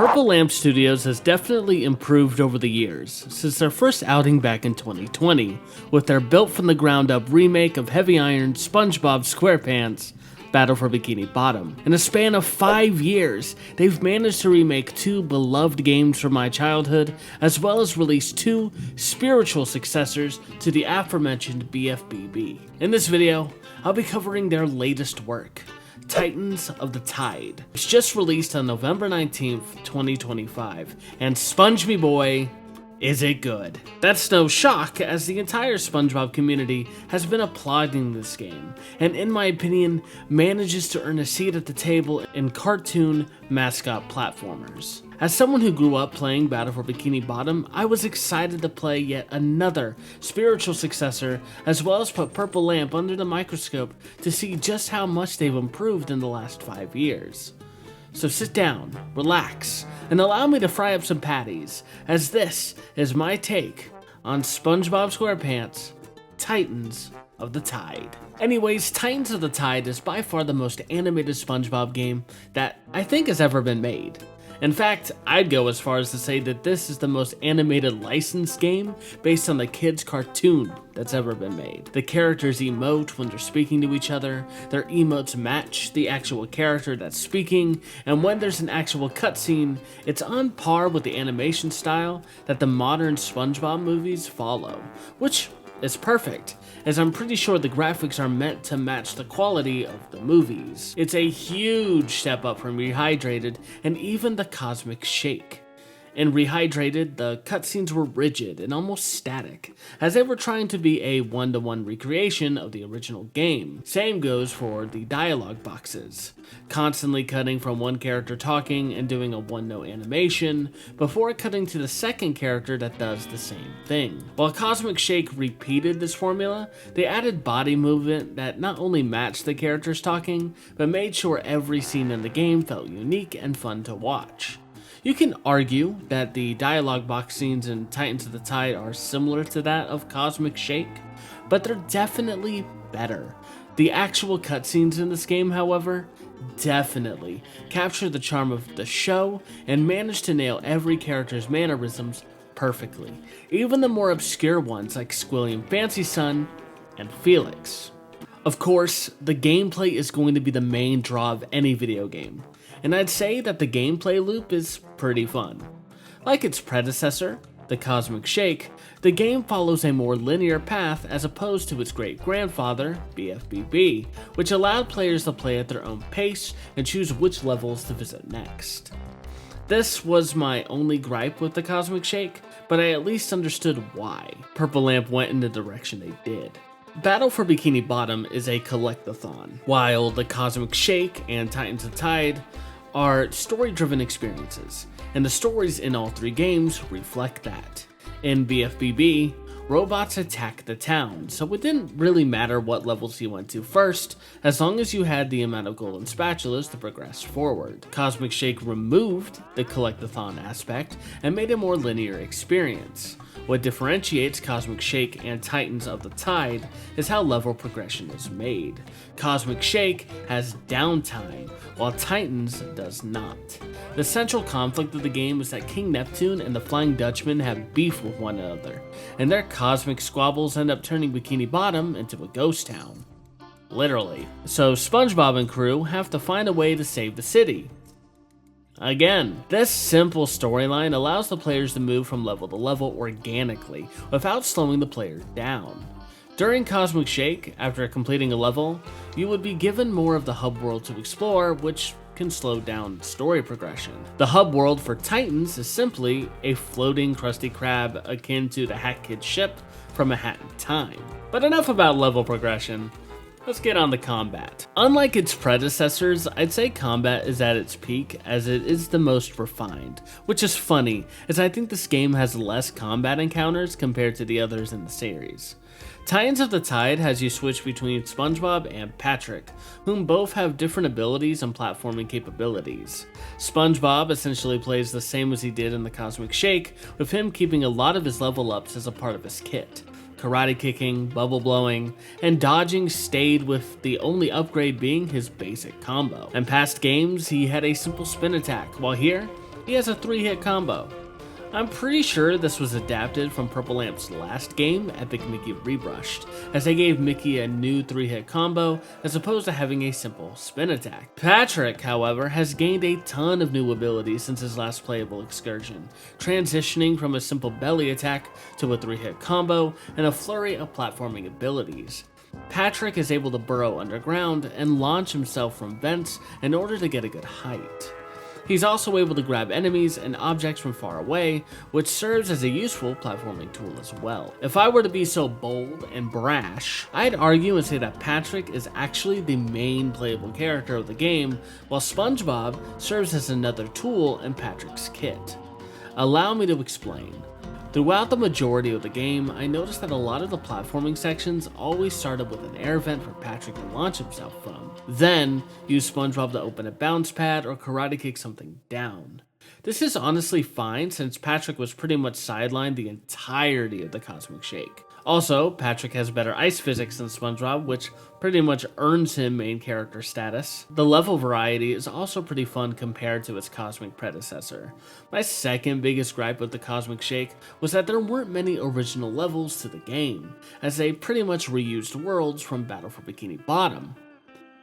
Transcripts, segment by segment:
Purple Lamp Studios has definitely improved over the years, since their first outing back in 2020, with their built-from-the-ground-up remake of Heavy Iron's SpongeBob SquarePants, Battle for Bikini Bottom. In a span of 5 years, they've managed to remake 2 beloved games from my childhood, as well as release 2 spiritual successors to the aforementioned BFBB. In this video, I'll be covering their latest work, Titans of the Tide. It's just released on November 19th, 2025, and Sponge Me Boy, is it good? That's no shock, as the entire SpongeBob community has been applauding this game, and in my opinion, manages to earn a seat at the table in cartoon mascot platformers. As someone who grew up playing Battle for Bikini Bottom, I was excited to play yet another spiritual successor, as well as put Purple Lamp under the microscope to see just how much they've improved in the last 5 years. So sit down, relax, and allow me to fry up some patties, as this is my take on SpongeBob SquarePants, Titans of the Tide. Anyways, Titans of the Tide is by far the most animated SpongeBob game that I think has ever been made. In fact, I'd go as far as to say that this is the most animated licensed game based on the kids' cartoon that's ever been made. The characters emote when they're speaking to each other, their emotes match the actual character that's speaking, and when there's an actual cutscene, it's on par with the animation style that the modern SpongeBob movies follow, which is perfect, as I'm pretty sure the graphics are meant to match the quality of the movies. It's a huge step up from Rehydrated and even the Cosmic Shake. In Rehydrated, the cutscenes were rigid and almost static, as they were trying to be a one-to-one recreation of the original game. Same goes for the dialogue boxes, constantly cutting from one character talking and doing a one-note animation, before cutting to the second character that does the same thing. While Cosmic Shake repeated this formula, they added body movement that not only matched the characters talking, but made sure every scene in the game felt unique and fun to watch. You can argue that the dialogue box scenes in Titans of the Tide are similar to that of Cosmic Shake, but they're definitely better. The actual cutscenes in this game, however, definitely capture the charm of the show and manage to nail every character's mannerisms perfectly, even the more obscure ones like Squilliam Fancy Son and Felix. Of course, the gameplay is going to be the main draw of any video game, and I'd say that the gameplay loop is pretty fun. Like its predecessor, the Cosmic Shake, the game follows a more linear path as opposed to its great-grandfather, BFBB, which allowed players to play at their own pace and choose which levels to visit next. This was my only gripe with the Cosmic Shake, but I at least understood why Purple Lamp went in the direction they did. Battle for Bikini Bottom is a collect-a-thon, while the Cosmic Shake and Titans of the Tide are story-driven experiences, and the stories in all 3 games reflect that. In BFBB, robots attack the town, so it didn't really matter what levels you went to first, as long as you had the amount of golden spatulas to progress forward. Cosmic Shake removed the collect-a-thon aspect and made a more linear experience. What differentiates Cosmic Shake and Titans of the Tide is how level progression is made. Cosmic Shake has downtime, while Titans does not. The central conflict of the game is that King Neptune and the Flying Dutchman have beef with one another, and their cosmic squabbles end up turning Bikini Bottom into a ghost town. Literally. So SpongeBob and crew have to find a way to save the city. Again, this simple storyline allows the players to move from level to level organically without slowing the player down. During Cosmic Shake, after completing a level, you would be given more of the hub world to explore, which can slow down story progression. The hub world for Titans is simply a floating Krusty Krab akin to the Hat Kid ship from A Hat in Time. But enough about level progression. Let's get on to combat. Unlike its predecessors, I'd say combat is at its peak as it is the most refined, which is funny as I think this game has less combat encounters compared to the others in the series. Titans of the Tide has you switch between SpongeBob and Patrick, whom both have different abilities and platforming capabilities. SpongeBob essentially plays the same as he did in the Cosmic Shake, with him keeping a lot of his level ups as a part of his kit. Karate kicking, bubble blowing, and dodging stayed, with the only upgrade being his basic combo. In past games, he had a simple spin attack, while here, he has a 3-hit combo. I'm pretty sure this was adapted from Purple Lamp's last game, Epic Mickey Rebrushed, as they gave Mickey a new 3-hit combo as opposed to having a simple spin attack. Patrick, however, has gained a ton of new abilities since his last playable excursion, transitioning from a simple belly attack to a 3-hit combo and a flurry of platforming abilities. Patrick is able to burrow underground and launch himself from vents in order to get a good height. He's also able to grab enemies and objects from far away, which serves as a useful platforming tool as well. If I were to be so bold and brash, I'd argue and say that Patrick is actually the main playable character of the game, while SpongeBob serves as another tool in Patrick's kit. Allow me to explain. Throughout the majority of the game, I noticed that a lot of the platforming sections always started with an air vent for Patrick to launch himself from, then use SpongeBob to open a bounce pad or karate kick something down. This is honestly fine since Patrick was pretty much sidelined the entirety of the Cosmic Shake. Also, Patrick has better ice physics than SpongeBob, which pretty much earns him main character status. The level variety is also pretty fun compared to its cosmic predecessor. My second biggest gripe with the Cosmic Shake was that there weren't many original levels to the game, as they pretty much reused worlds from Battle for Bikini Bottom.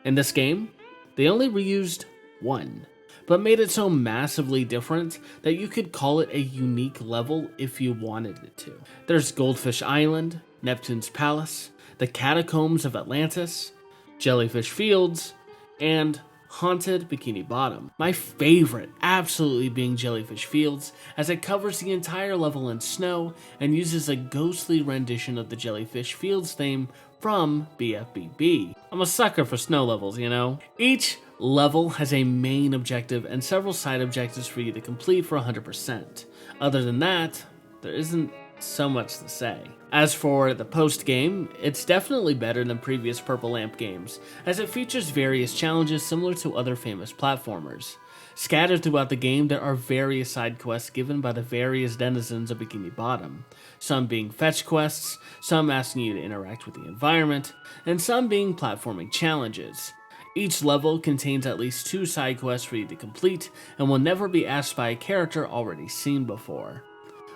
In this game, they only reused one, but made it so massively different that you could call it a unique level if you wanted it to. There's Goldfish Island, Neptune's Palace, the Catacombs of Atlantis, Jellyfish Fields, and Haunted Bikini Bottom. My favorite absolutely being Jellyfish Fields, as it covers the entire level in snow and uses a ghostly rendition of the Jellyfish Fields theme from BFBB. I'm a sucker for snow levels, you know? Each level has a main objective and several side objectives for you to complete for 100%. Other than that, there isn't so much to say. As for the post-game, it's definitely better than previous Purple Lamp games, as it features various challenges similar to other famous platformers. Scattered throughout the game, there are various side quests given by the various denizens of Bikini Bottom, some being fetch quests, some asking you to interact with the environment, and some being platforming challenges. Each level contains at least 2 side quests for you to complete, and will never be asked by a character already seen before.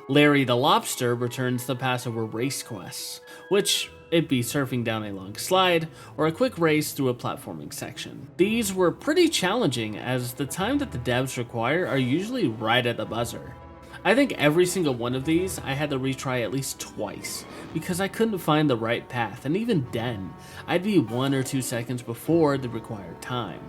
Larry the Lobster returns the Passover race quests, which it be surfing down a long slide, or a quick race through a platforming section. These were pretty challenging, as the time that the devs require are usually right at the buzzer. I think every single one of these I had to retry at least twice, because I couldn't find the right path, and even then, I'd be 1 or 2 seconds before the required time.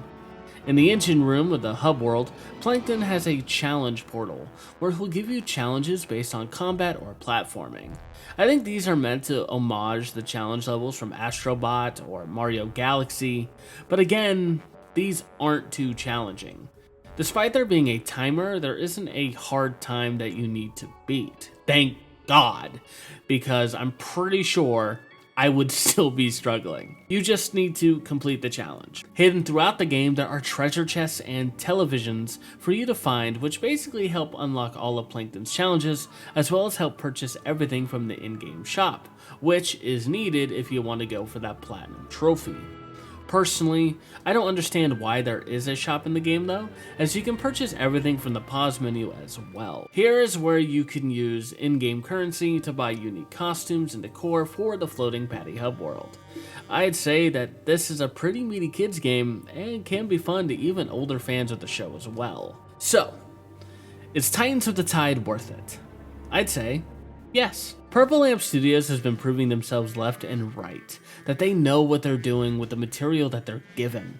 In the engine room of the hub world, Plankton has a challenge portal, where he'll give you challenges based on combat or platforming. I think these are meant to homage the challenge levels from Astrobot or Mario Galaxy, but again, these aren't too challenging. Despite there being a timer, there isn't a hard time that you need to beat. Thank God, because I'm pretty sure I would still be struggling. You just need to complete the challenge. Hidden throughout the game, there are treasure chests and televisions for you to find, which basically help unlock all of Plankton's challenges, as well as help purchase everything from the in-game shop, which is needed if you want to go for that platinum trophy. Personally, I don't understand why there is a shop in the game though, as you can purchase everything from the pause menu as well. Here is where you can use in-game currency to buy unique costumes and decor for the floating Patty Hub world. I'd say that this is a pretty meaty kids game and can be fun to even older fans of the show as well. So, is Titans of the Tide worth it? I'd say yes. Purple Lamp Studios has been proving themselves left and right, that they know what they're doing with the material that they're given.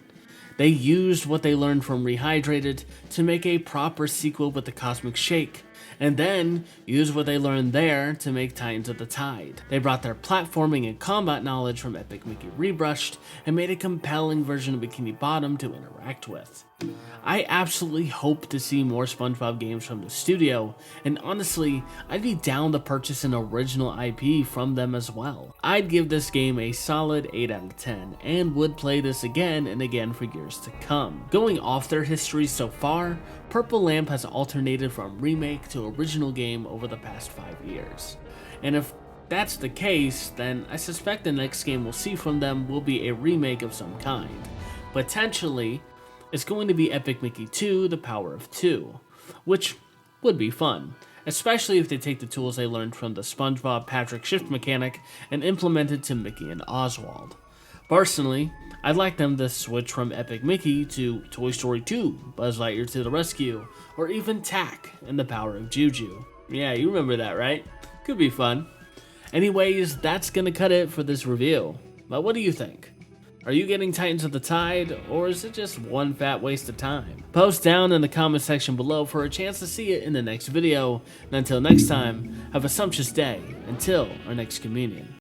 They used what they learned from Rehydrated to make a proper sequel with the Cosmic Shake, and then used what they learned there to make Titans of the Tide. They brought their platforming and combat knowledge from Epic Mickey Rebrushed and made a compelling version of Bikini Bottom to interact with. I absolutely hope to see more SpongeBob games from the studio, and honestly, I'd be down to purchase an original IP from them as well. I'd give this game a solid 8 out of 10, and would play this again and again for years to come. Going off their history so far, Purple Lamp has alternated from remake to original game over the past 5 years. And if that's the case, then I suspect the next game we'll see from them will be a remake of some kind. Potentially, it's going to be Epic Mickey 2, The Power of Two. which would be fun, especially if they take the tools they learned from the SpongeBob Patrick shift mechanic and implement it to Mickey and Oswald. Personally, I'd like them to switch from Epic Mickey to Toy Story 2, Buzz Lightyear to the Rescue, or even Tack and the Power of Juju. Yeah, you remember that, right? Could be fun. Anyways, that's gonna cut it for this review. But what do you think? Are you getting Titans of the Tide, or is it just one fat waste of time? Post down in the comment section below for a chance to see it in the next video, and until next time, have a sumptuous day, until our next communion.